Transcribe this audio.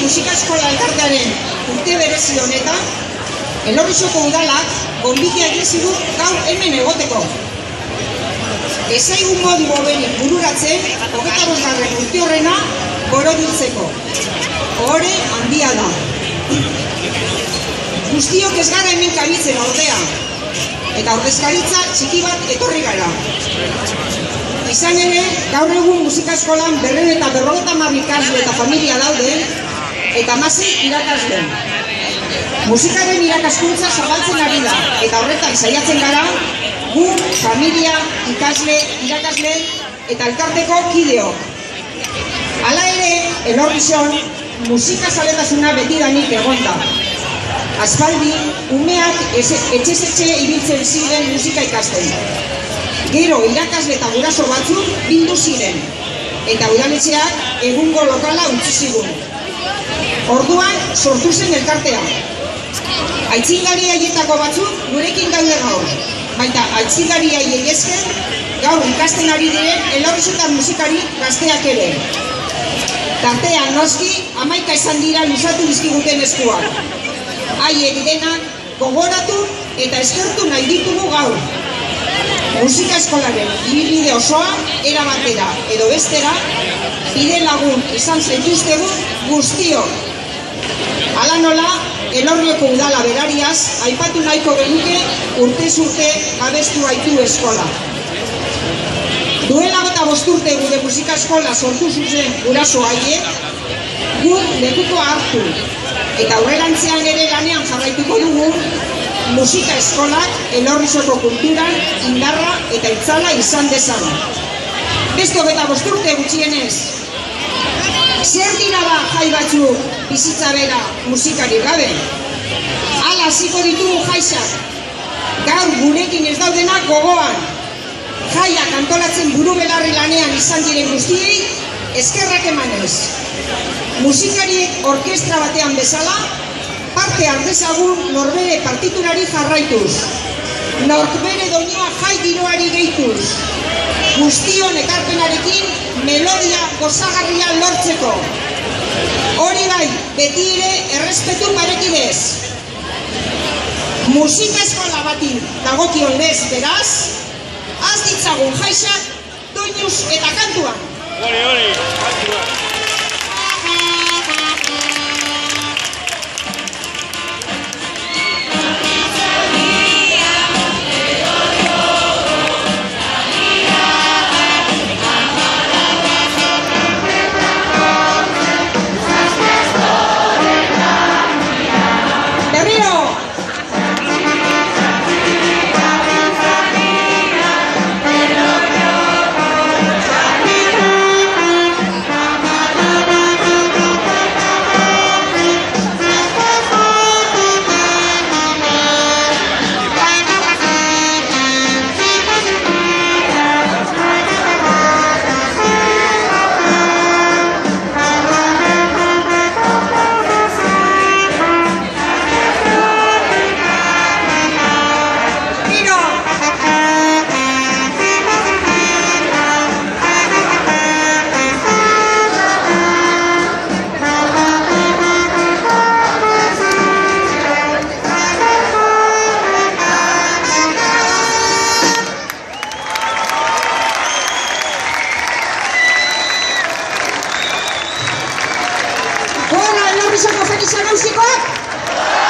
musika eskola elkartearen urte berezi honetan, Elorrizoko udalak gonbitea egin zigun gaur hemen egoteko. Ezaigun modu hoberik bururatzen, 25. urte horrena borobiltzeko. Ohore handia da. Guztiok ez gara hemen kabitzen ordea, eta ordezkaritza txiki bat etorri gara. Izan ere, gaur egun musika eskolan 250 ikasle eta familia daude, eta 16 irakasle. Musikaren irakaskuntza zabaltzen ari da, eta horretan saiatzen gara, gu, familia, ikasle, irakasle eta elkarteko kideok. Hala ere, Elorrizon, musika zaletasuna betidanik egon da. Aspaldi, umeak etxez-etxe ibiltzen ziren musika ikasten. Gero, irakasle eta guraso batzuk bildu ziren, eta udaletxeak egungo lokala utzi zigun. Orduan, sortu zen elkartea. Aitzindari haietako batzuk gurekin daude gaur, baita aitzindari haiei esker gaur ikasten ari diren Elorrizotar musikari gazteak ere. Tartean noski, 11 izan dira luzatu dizkiguten eskuak. Haiek denak gogoratu eta eskertu nahi ditugu gaur. Musika eskolaren ibilbide osoa era batera edo bestera bide lagun izan zaituztegu guztiok. Hala nola, Elorrioko udala berariaz aipatu nahiko genuke urtez urte abestu baitu eskola. Duela 5 urte gure musika eskola sortu zuzen guraso haiek, guk lekuko hartu, eta aurrerantzean ere lanean jarraituko dugu musika eskolak Elorrizoko kulturan indarra eta itzala izan dezan. Beste 25 urte gutxienez. Zer dira ba jai batzuk bizitza bera musikari gabe? Hala hasiko ditugu jaixak. Gaur gurekin ez daudenak gogoan. Jaiak antolatzen buru belarri lanean izan diren guztiei eskerrak emanez. Musikariek orkestra batean bezala, parte hartezagun norbere partiturari jarraituz. Norbere doinua jai giroari gehituz. Guztion ekarpenarekin melodia gozagarria lortzeko. Hori bai, beti ere errespetu parekidez. Musika eskola bati dagokion lez beraz, az ditzagun jaixak doinuz eta kantuan. Kantuan. Elorrizoko Felizia Nausikoak!